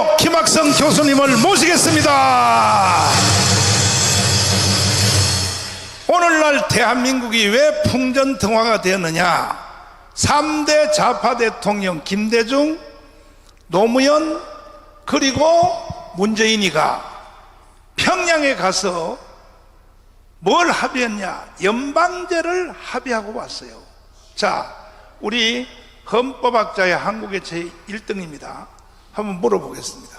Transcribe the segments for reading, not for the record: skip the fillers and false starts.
대표 김학성 교수님을 모시겠습니다. 오늘날 대한민국이 왜 풍전등화가 되었느냐? 3대 좌파 대통령 김대중, 노무현, 그리고 문재인이가 평양에 가서 뭘 합의했냐? 연방제를 합의하고 왔어요. 자, 우리 헌법학자의 한국의 제1등입니다. 한번 물어보겠습니다.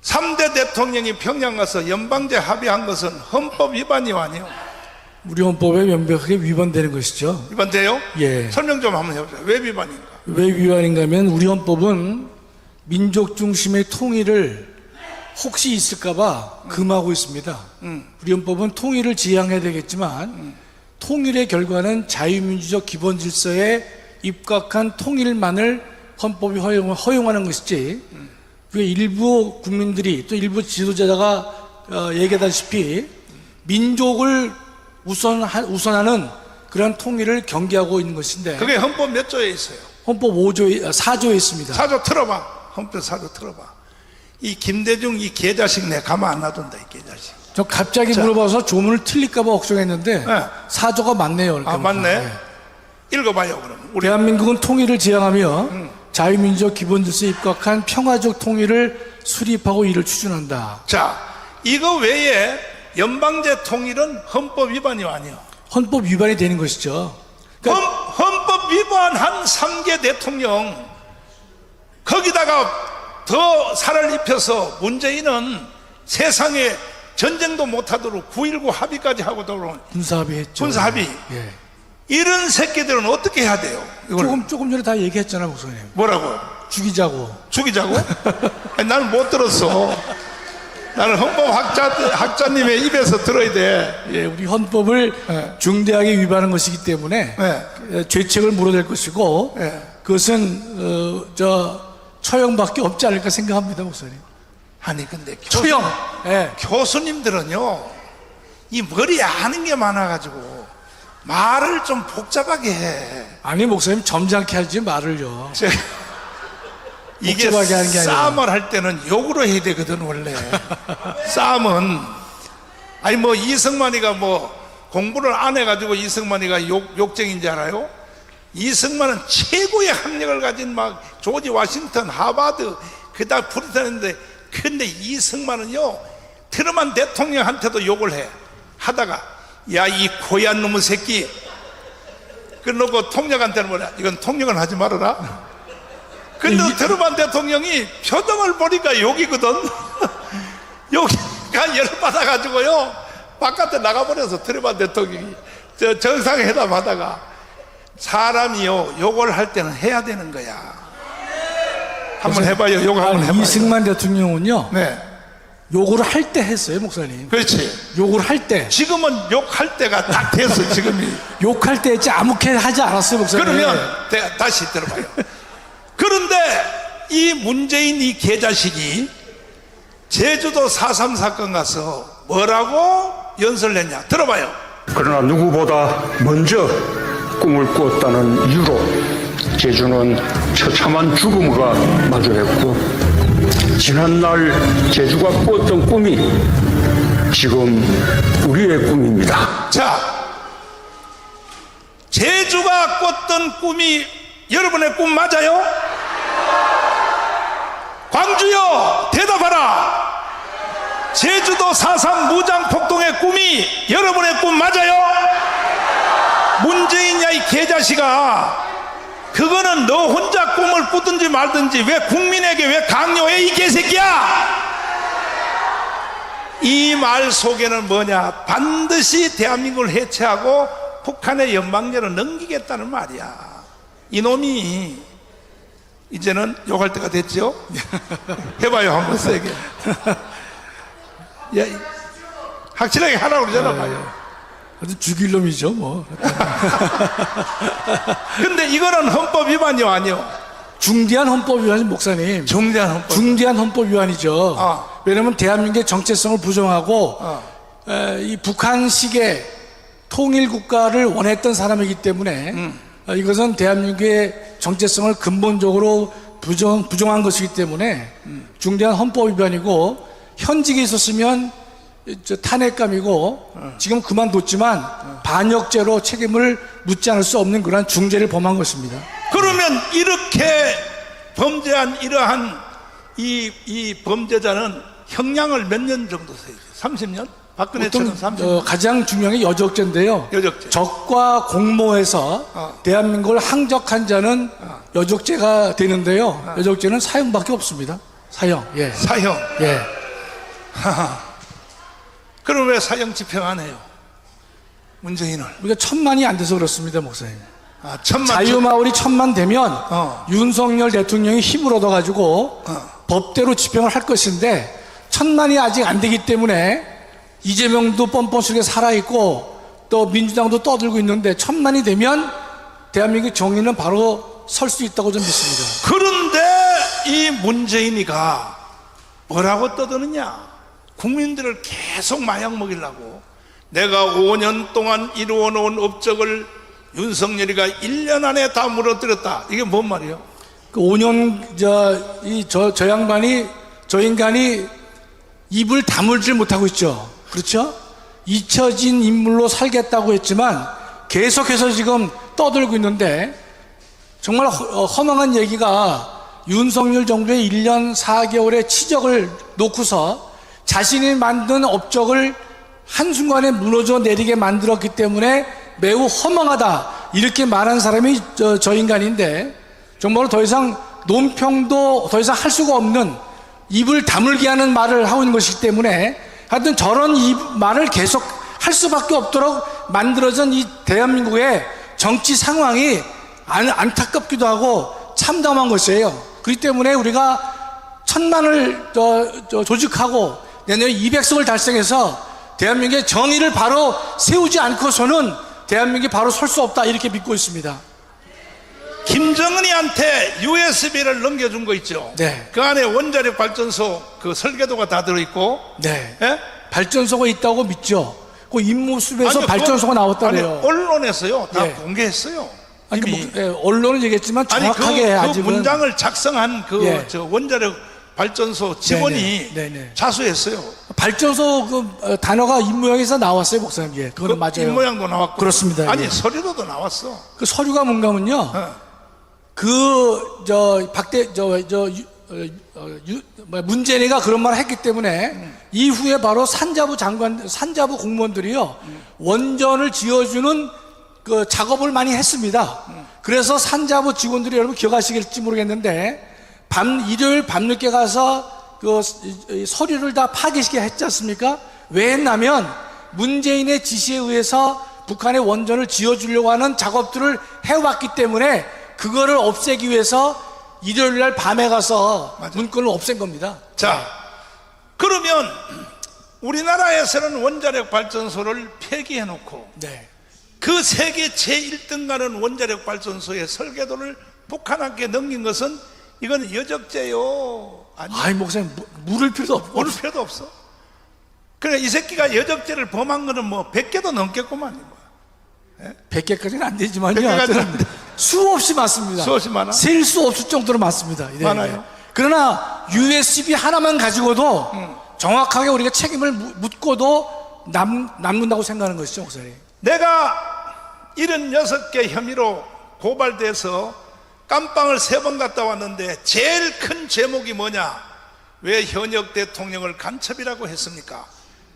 3대 대통령이 평양 가서 연방제 합의한 것은 헌법 위반이요, 아니요? 우리 헌법에 명백하게 위반되는 것이죠. 위반돼요? 예. 설명 좀 한번 해보세요. 왜 위반인가? 왜 위반인가 하면 우리 헌법은 민족 중심의 통일을 혹시 있을까봐 금하고 있습니다. 우리 헌법은 통일을 지향해야 되겠지만 통일의 결과는 자유민주적 기본 질서에 입각한 통일만을 헌법이 허용하는 것이지 그 일부 국민들이 또 일부 지도자가 얘기하다시피 민족을 우선하는 그런 통일을 경계하고 있는 것인데 그게 헌법 몇 조에 있어요? 헌법 4조에 있습니다. 4조 틀어봐. 헌법 4조 틀어봐. 이 김대중 이 개자식 내 가만 안 놔둔다, 이 개자식. 저 갑자기 물어봐서 조문을 틀릴까봐 걱정했는데 네. 4조가 맞네요. 아, 맞네. 읽어봐요, 그럼. 우리 대한민국은 통일을 지향하며 자유민주적 기본질서에 입각한 평화적 통일을 수립하고 이를 추진한다. 자, 이거 외에 연방제 통일은 헌법 위반이요, 아니요? 헌법 위반이 되는 것이죠. 그러니까 헌법 위반한 3개 대통령, 거기다가 더 살을 입혀서 문재인은 세상에 전쟁도 못하도록 9.19 합의까지 하고 들어온 군사합의했죠. 군사합의. 예. 이런 새끼들은 어떻게 해야 돼요? 이걸 조금 전에 다 얘기했잖아, 목사님. 뭐라고? 죽이자고. 죽이자고? 아니, 나는 못 들었어. 나는 헌법 학자님의 입에서 들어야 돼. 예, 우리 헌법을 네. 중대하게 위반한 것이기 때문에 네. 죄책을 물어낼 것이고 네. 그것은 처형밖에 없지 않을까 생각합니다, 목사님. 아니, 근데 처형. 예. 교수님들은요, 이 머리에 아는 게 많아가지고 말을 좀 복잡하게 해. 아니, 목사님 점잖게 하지 말을요. 이게 복잡하게 하는 게 아니라. 싸움을 할 때는 욕으로 해야 되거든, 원래. 싸움은. 아니, 뭐, 이승만이가 뭐, 공부를 안 해가지고 이승만이가 욕쟁인 줄 알아요? 이승만은 최고의 학력을 가진 막, 조지 워싱턴, 하버드, 그다 프리턴인데, 근데 이승만은요, 트루먼 대통령한테도 욕을 해. 하다가, 야, 이 고얀 놈의 새끼. 그러고 통역한테는 뭐냐, 이건 통역은 하지 말아라. 근데 트루먼 대통령이 표정을 보니까 욕이거든. 욕이가 열받아가지고요, 바깥에 나가버려서 트루먼 대통령이 저 정상회담 하다가 사람이요, 욕을 할 때는 해야 되는 거야. 한번 해봐요. 욕 한번 해봐요. 이승만 대통령은요, 네, 욕을 할 때 했어요, 목사님. 그렇지. 욕을 할 때. 지금은 욕할 때가 딱 됐어, 지금이. 욕할 때 했지 아무렇게 하지 않았어요, 목사님. 그러면 다시 들어봐요. 그런데 이 문재인 이 개자식이 제주도 4.3 사건 가서 뭐라고 연설을 했냐, 들어봐요. 그러나 누구보다 먼저 꿈을 꾸었다는 이유로 제주는 처참한 죽음과 마주했고, 지난날 제주가 꾸었던 꿈이 지금 우리의 꿈입니다. 자, 제주가 꿨던 꿈이 여러분의 꿈 맞아요? 광주요, 대답하라. 제주도 4.3 무장폭동의 꿈이 여러분의 꿈 맞아요? 문재인이야, 이 개자식아. 그거는 너 혼자 꿈을 꾸든지 말든지 왜 국민에게 왜 강요해, 이 개새끼야. 이 말 속에는 뭐냐, 반드시 대한민국을 해체하고 북한의 연방제로 넘기겠다는 말이야. 이놈이 이제는 욕할 때가 됐죠? 해봐요, 한번 세게. 야, 확실하게 하라고 그러잖아, 봐요. 아주 죽일 놈이죠, 뭐. 근데 이거는 헌법 위반이요, 아니요? 중대한 헌법 위반이, 목사님. 중대한 헌법. 중대한 헌법 위반이죠. 왜냐하면 대한민국의 정체성을 부정하고 이 북한식의 통일 국가를 원했던 사람이기 때문에 이것은 대한민국의 정체성을 근본적으로 부정한 것이기 때문에 중대한 헌법 위반이고 현직에 있었으면 탄핵감이고 지금 그만뒀지만 반역죄로 책임을 묻지 않을 수 없는 그러한 중죄를 범한 것입니다. 그러면 이렇게 범죄한 이러한 이 범죄자는 형량을 몇 년 정도 써야 돼요? 30년? 박근혜처럼 30년? 가장 중요한 게 여적죄인데요. 여적죄. 적과 공모해서 대한민국을 항적한 자는 여적죄가 되는데요. 여적죄는 사형밖에 없습니다. 사형. 예. 사형. 예. 그럼 왜 사형 집행 안 해요? 문재인을. 우리가 1000만이 안 돼서 그렇습니다, 목사님. 아, 천만. 자유마을이 1000만 되면 윤석열 대통령이 힘을 얻어가지고 법대로 집행을 할 것인데 1000만이 아직 안 되기 때문에 이재명도 뻔뻔스럽게 살아있고 또 민주당도 떠들고 있는데 1000만이 되면 대한민국 정의는 바로 설 수 있다고 저는 믿습니다. 그런데 이 문재인이가 뭐라고 떠드느냐? 국민들을 계속 마약 먹이려고 내가 5년 동안 이루어놓은 업적을 윤석열이가 1년 안에 다 무너뜨렸다. 이게 뭔 말이에요? 그 5년 저 양반이 저 인간이 입을 다물질 못하고 있죠. 그렇죠? 잊혀진 인물로 살겠다고 했지만 계속해서 지금 떠들고 있는데 정말 허망한 얘기가 윤석열 정부의 1년 4개월의 치적을 놓고서 자신이 만든 업적을 한순간에 무너져 내리게 만들었기 때문에 매우 허망하다 이렇게 말한 사람이 저 인간인데 정말로 더 이상 논평도 더 이상 할 수가 없는 입을 다물게 하는 말을 하고 있는 것이기 때문에 하여튼 저런 말을 계속 할 수밖에 없도록 만들어진 이 대한민국의 정치 상황이 안타깝기도 하고 참담한 것이에요. 그렇기 때문에 우리가 1000만을 조직하고 내년에 200석을 달성해서 대한민국의 정의를 바로 세우지 않고서는 대한민국이 바로 설 수 없다 이렇게 믿고 있습니다. 김정은이한테 USB를 넘겨준 거 있죠? 네. 그 안에 원자력 발전소 그 설계도가 다 들어있고. 네. 예? 발전소가 있다고 믿죠. 그 임무수에서 아니요, 발전소가 나왔다네요. 아니, 언론에서요 다 예. 공개했어요. 아니, 이미. 언론은 얘기했지만 정확하게 그 아직은 문장을 작성한 그 예. 저 원자력 발전소 직원이 네네. 자수했어요. 발전소 그 단어가 입모양에서 나왔어요, 목사님. 예, 그거는 맞아요. 입모양도 나왔고. 그렇습니다. 아니 예. 서류도 나왔어. 그 서류가 뭔가면요. 문재인이가 그런 말을 했기 때문에 이후에 바로 산자부 공무원들이요 원전을 지어주는 그 작업을 많이 했습니다. 그래서 산자부 직원들이 여러분 기억하시겠지 모르겠는데 일요일 밤늦게 가서 그 서류를 다 파기시켜 했지 않습니까? 왜 했냐면 문재인의 지시에 의해서 북한의 원전을 지어주려고 하는 작업들을 해왔기 때문에 그거를 없애기 위해서 일요일 날 밤에 가서 문건을 없앤 겁니다. 자, 그러면 우리나라에서는 원자력 발전소를 폐기해놓고 네. 그 세계 제1등 가는 원자력 발전소의 설계도를 북한한테 넘긴 것은 이건 여적죄요. 아니 목사님 물을 필요도 없고 모를 필요도 없어. 그래 이 새끼가 여적죄를 범한 거는 뭐 100개도 넘겠구만. 100개까지는 안 되지만요. 100개까지는 안 돼. 수없이 많습니다. 수없이 많아? 셀 수 없을 정도로 많습니다. 네. 많아요? 그러나 USB 하나만 가지고도 정확하게 우리가 책임을 묻고도 남는다고 생각하는 것이죠, 목사님. 내가 76개 혐의로 고발돼서 깜빵을 3번 갔다 왔는데 제일 큰 제목이 뭐냐? 왜 현역 대통령을 간첩이라고 했습니까?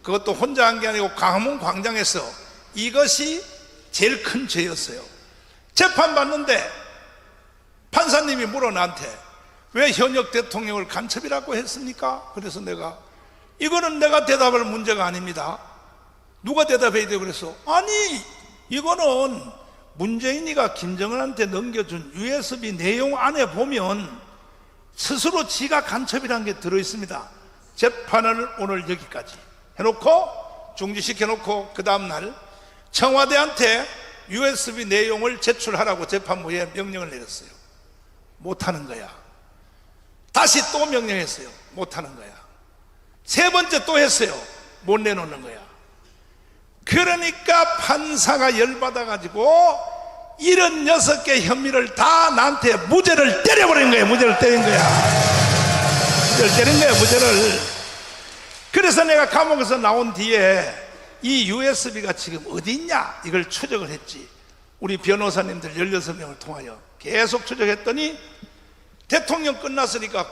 그것도 혼자 한 게 아니고 광화문 광장에서 이것이 제일 큰 죄였어요. 재판 받는데 판사님이 물어 나한테 왜 현역 대통령을 간첩이라고 했습니까? 그래서 이거는 내가 대답할 문제가 아닙니다. 누가 대답해야 돼요? 그래서 아니 이거는 문재인이가 김정은한테 넘겨준 USB 내용 안에 보면 스스로 지가 간첩이라는 게 들어있습니다. 재판을 오늘 여기까지 해놓고 중지시켜놓고 그 다음날 청와대한테 USB 내용을 제출하라고 재판부에 명령을 내렸어요. 못하는 거야. 다시 또 명령했어요. 못하는 거야. 3번째 또 했어요. 못 내놓는 거야. 그러니까 판사가 열받아가지고 76개 혐의를 다 나한테 무죄를 때려버린 거예요. 무죄를 때린 거야. 무죄를 때린 거야. 무죄를. 그래서 내가 감옥에서 나온 뒤에 이 USB가 지금 어디 있냐 이걸 추적을 했지. 우리 변호사님들 16명을 통하여 계속 추적했더니 대통령 끝났으니까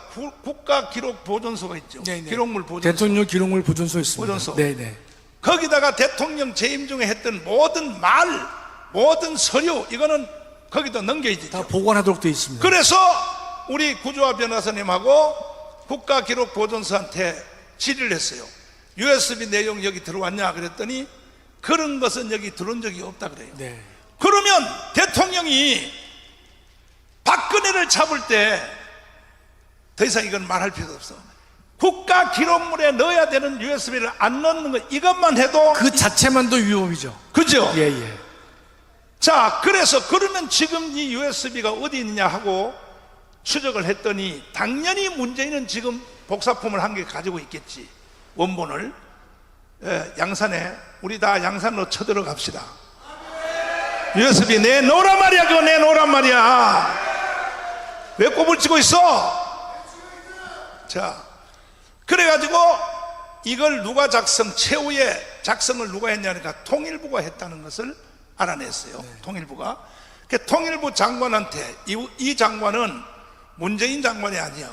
국가기록보존소가 있죠. 네네. 기록물 보존소. 대통령 기록물 보존소 있습니다. 보존소. 네네. 거기다가 대통령 재임 중에 했던 모든 말, 모든 서류 이거는 거기다 넘겨야지. 다 보관하도록 되어 있습니다. 그래서 우리 구조화 변호사님하고 국가기록보존소한테 질의를 했어요. USB 내용 여기 들어왔냐 그랬더니 그런 것은 여기 들어온 적이 없다 그래요. 네. 그러면 대통령이 박근혜를 잡을 때 더 이상 이건 말할 필요도 없어. 국가 기록물에 넣어야 되는 USB를 안 넣는 것 이것만 해도 그 자체만도 위법이죠. 그죠? 예, 예. 자, 그래서 그러면 지금 이 USB가 어디 있느냐 하고 추적을 했더니 당연히 문재인은 지금 복사품을 한 개 가지고 있겠지. 원본을. 예, 양산에 우리 다 양산으로 쳐들어갑시다. USB 내놓으란 말이야. 그거 내놓으란 말이야. 왜 꼽을 치고 있어? 자, 그래가지고 이걸 누가 최후의 작성을 누가 했냐니까 통일부가 했다는 것을 알아냈어요. 네. 통일부가. 통일부 장관한테 이 장관은 문재인 장관이 아니야.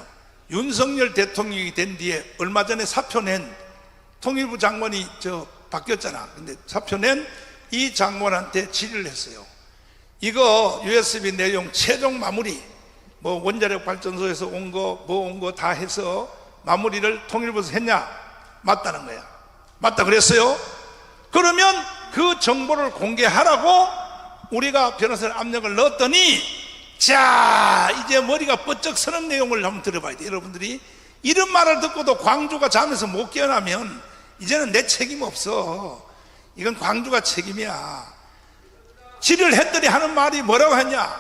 윤석열 대통령이 된 뒤에 얼마 전에 사표 낸 통일부 장관이 바뀌었잖아. 근데 사표 낸 이 장관한테 질의를 했어요. 이거 USB 내용 최종 마무리 뭐 원자력 발전소에서 온 거 뭐 온 거 다 해서 마무리를 통일부에서 했냐? 맞다는 거야. 맞다 그랬어요. 그러면 그 정보를 공개하라고 우리가 변호사를 압력을 넣었더니 자 이제 머리가 번쩍 서는 내용을 한번 들어봐야 돼. 여러분들이 이런 말을 듣고도 광주가 잠에서 못 깨어나면 이제는 내 책임 없어. 이건 광주가 책임이야. 질의를 했더니 하는 말이 뭐라고 했냐?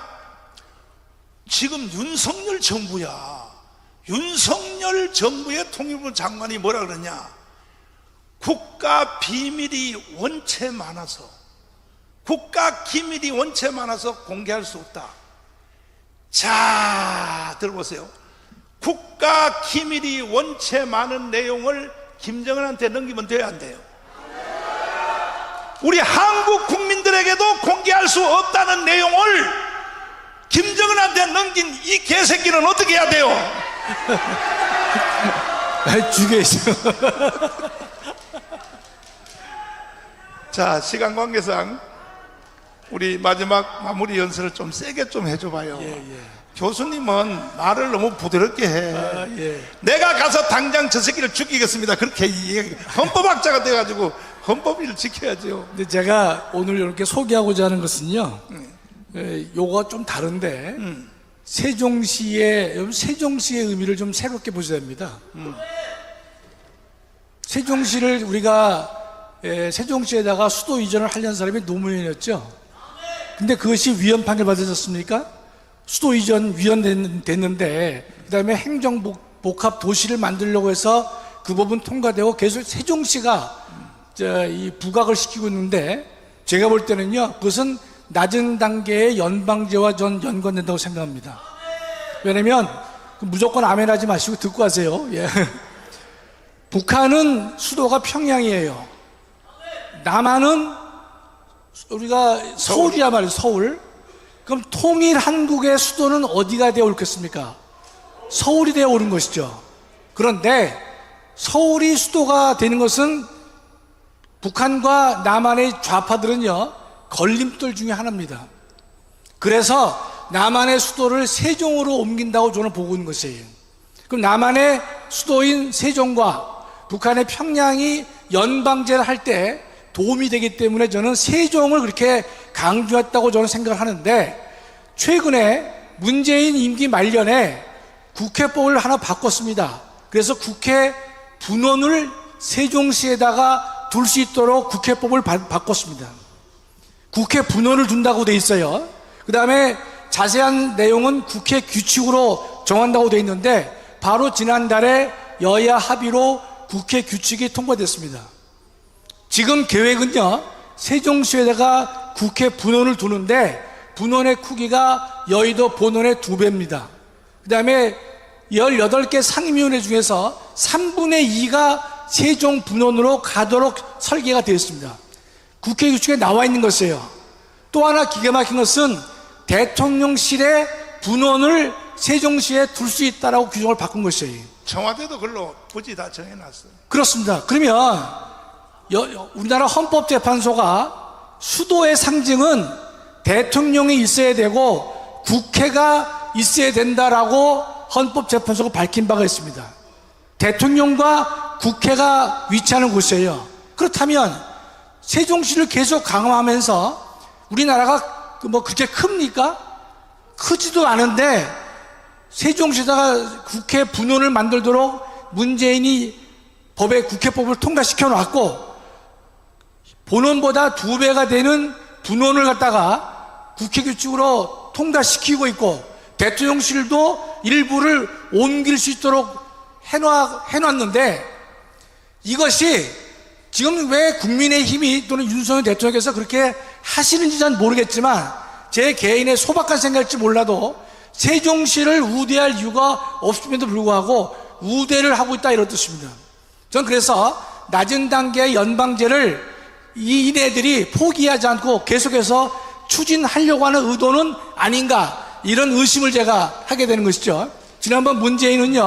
지금 윤석열 정부야. 윤석열 정부의 통일부 장관이 뭐라 그러냐? 국가 비밀이 원체 많아서 국가 기밀이 원체 많아서 공개할 수 없다. 자, 들어보세요. 국가 기밀이 원체 많은 내용을 김정은한테 넘기면 돼야 안 돼요? 우리 한국 국민들에게도 공개할 수 없다는 내용을 김정은한테 넘긴 이 개새끼는 어떻게 해야 돼요? 죽여 있어요. 자, 시간 관계상 우리 마지막 마무리 연설을 좀 세게 좀 해줘봐요. 예, 예. 교수님은 말을 너무 부드럽게 해. 예. 내가 가서 당장 저 새끼를 죽이겠습니다. 그렇게 헌법학자가 돼가지고 헌법을 지켜야죠. 근데 제가 오늘 이렇게 소개하고자 하는 것은요, 요거가 좀 다른데, 세종시의 의미를 좀 새롭게 보셔야 됩니다. 세종시를 우리가 세종시에다가 수도 이전을 하려는 사람이 노무현이었죠. 근데 그것이 위헌 판결 받으셨습니까? 수도 이전 위헌됐는데 그 다음에 행정복합 도시를 만들려고 해서 그 부분 통과되고 계속 세종시가 이 부각을 시키고 있는데 제가 볼 때는요, 그것은 낮은 단계의 연방제와 전 연관된다고 생각합니다. 왜냐면 무조건 아멘하지 마시고 듣고 하세요. 예. 북한은 수도가 평양이에요. 남한은 우리가 서울이야 말이에요. 서울. 그럼 통일 한국의 수도는 어디가 되어 오겠습니까? 서울이 되어 오는 것이죠. 그런데 서울이 수도가 되는 것은 북한과 남한의 좌파들은요, 걸림돌 중에 하나입니다. 그래서 남한의 수도를 세종으로 옮긴다고 저는 보고 있는 것이에요. 그럼 남한의 수도인 세종과 북한의 평양이 연방제를 할 때 도움이 되기 때문에 저는 세종을 그렇게 강조했다고 저는 생각을 하는데, 최근에 문재인 임기 말년에 국회법을 하나 바꿨습니다. 그래서 국회 분원을 세종시에다가 둘 수 있도록 국회법을 바꿨습니다. 국회 분원을 둔다고 돼 있어요. 그 다음에 자세한 내용은 국회 규칙으로 정한다고 돼 있는데, 바로 지난달에 여야 합의로 국회 규칙이 통과됐습니다. 지금 계획은요, 세종시에다가 국회 분원을 두는데 분원의 크기가 여의도 본원의 2배입니다. 그 다음에 18개 상임위원회 중에서 3분의 2가 세종 분원으로 가도록 설계가 되어 있습니다. 국회 규칙에 나와 있는 것이에요. 또 하나 기가 막힌 것은 대통령실의 분원을 세종시에 둘 수 있다라고 규정을 바꾼 것이에요. 청와대도 그걸로 부지 다 정해놨어요. 그렇습니다. 그러면 우리나라 헌법재판소가 수도의 상징은 대통령이 있어야 되고 국회가 있어야 된다라고 헌법재판소가 밝힌 바가 있습니다. 대통령과 국회가 위치하는 곳이에요. 그렇다면 세종시를 계속 강화하면서 우리나라가 그렇게 큽니까? 크지도 않은데 세종시다가 국회 분원을 만들도록 문재인이 국회법을 통과시켜 놨고, 본원보다 2배가 되는 분원을 갖다가 국회 규칙으로 통과시키고 있고, 대통령실도 일부를 옮길 수 있도록 해놨는데, 이것이 지금 왜 국민의힘이 또는 윤석열 대통령께서 그렇게 하시는지 잘 모르겠지만, 제 개인의 소박한 생각일지 몰라도 세종시를 우대할 이유가 없음에도 불구하고 우대를 하고 있다, 이런 뜻입니다. 전 그래서 낮은 단계의 연방제를 이네들이 포기하지 않고 계속해서 추진하려고 하는 의도는 아닌가, 이런 의심을 제가 하게 되는 것이죠. 지난번 문재인은요,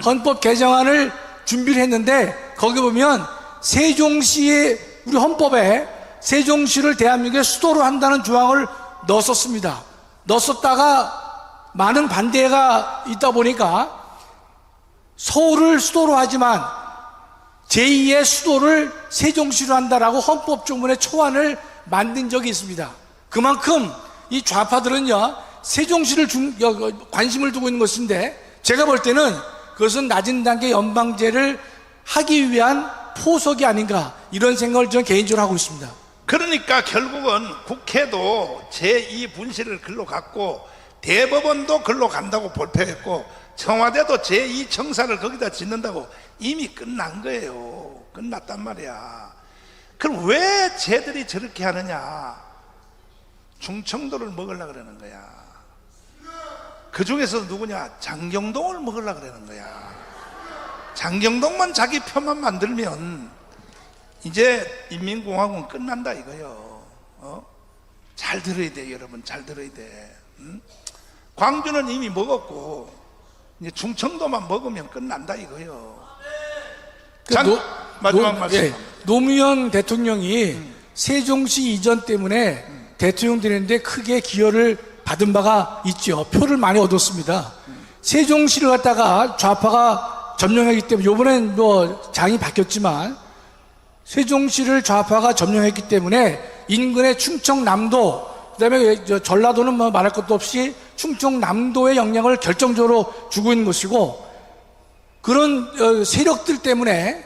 헌법 개정안을 준비를 했는데 거기 보면 세종시의, 우리 헌법에 세종시를 대한민국의 수도로 한다는 조항을 넣었습니다. 넣었다가 많은 반대가 있다 보니까 서울을 수도로 하지만 제2의 수도를 세종시로 한다라고 헌법조문의 초안을 만든 적이 있습니다. 그만큼 이 좌파들은요, 세종시를 관심을 두고 있는 것인데, 제가 볼 때는 그것은 낮은 단계 연방제를 하기 위한 포석이 아닌가, 이런 생각을 저는 개인적으로 하고 있습니다. 그러니까 결국은 국회도 제2분실을 글로 갔고, 대법원도 글로 간다고 발표했고, 청와대도 제2청사를 거기다 짓는다고 이미 끝난 거예요. 끝났단 말이야. 그럼 왜 쟤들이 저렇게 하느냐? 충청도를 먹으려고 그러는 거야. 그 중에서 누구냐? 장경동을 먹으려고 그러는 거야. 장경동만 자기 표만 만들면 이제 인민공화국은 끝난다 이거요. 잘 들어야 돼, 여러분. 잘 들어야 돼. 광주는 이미 먹었고 이제 충청도만 먹으면 끝난다 이거요. 마지막 말씀. 예, 노무현 대통령이 세종시 이전 때문에 대통령 되는데 크게 기여를 받은 바가 있죠. 표를 많이 얻었습니다. 세종시를 갖다가 좌파가 점령했기 때문에, 이번엔 장이 바뀌었지만 세종시를 좌파가 점령했기 때문에 인근의 충청남도, 그다음에 전라도는 말할 것도 없이 충청남도의 영향을 결정적으로 주고 있는 것이고, 그런 세력들 때문에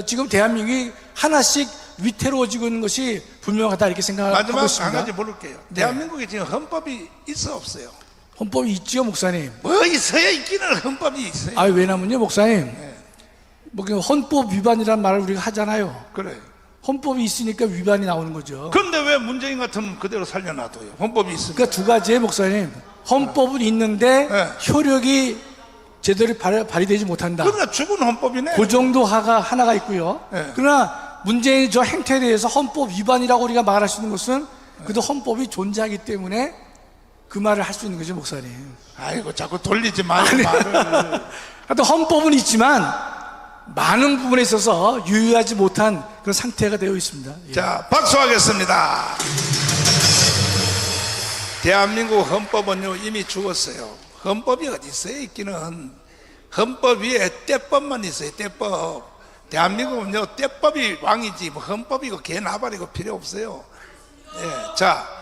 지금 대한민국이 하나씩 위태로워지고 있는 것이 분명하다, 이렇게 생각하고 있습니다. 마지막 한 가지 물을게요. 네. 대한민국에 지금 헌법이 있어 없어요? 헌법이 있지요, 목사님? 뭐 있어야 있기는 헌법이 있어요. 왜냐면요, 목사님, 헌법 위반이라는 말을 우리가 하잖아요. 그래. 헌법이 있으니까 위반이 나오는 거죠. 그런데 왜 문재인 같으면 그대로 살려놔둬요? 헌법이 있으니까. 그러니까 두 가지의, 목사님. 헌법은 있는데 네. 효력이 제대로 발휘되지 못한다. 그러나 죽은 헌법이네. 그 정도 하나가 있고요. 네. 그러나 문재인 저 행태에 대해서 헌법 위반이라고 우리가 말할 수 있는 것은 그래도 헌법이 존재하기 때문에 그 말을 할 수 있는 거죠, 목사님. 아이고, 자꾸 돌리지 마요, 말을. 하여튼 헌법은 있지만 많은 부분에 있어서 유효하지 못한 그런 상태가 되어 있습니다. 예. 자, 박수하겠습니다. 대한민국 헌법은요, 이미 죽었어요. 헌법이 어디 있어요, 있기는. 헌법 위에 떼법만 있어요, 떼법. 대한민국은요, 떼법이 왕이지, 뭐 헌법이고 개 나발이고 필요 없어요. 예, 자.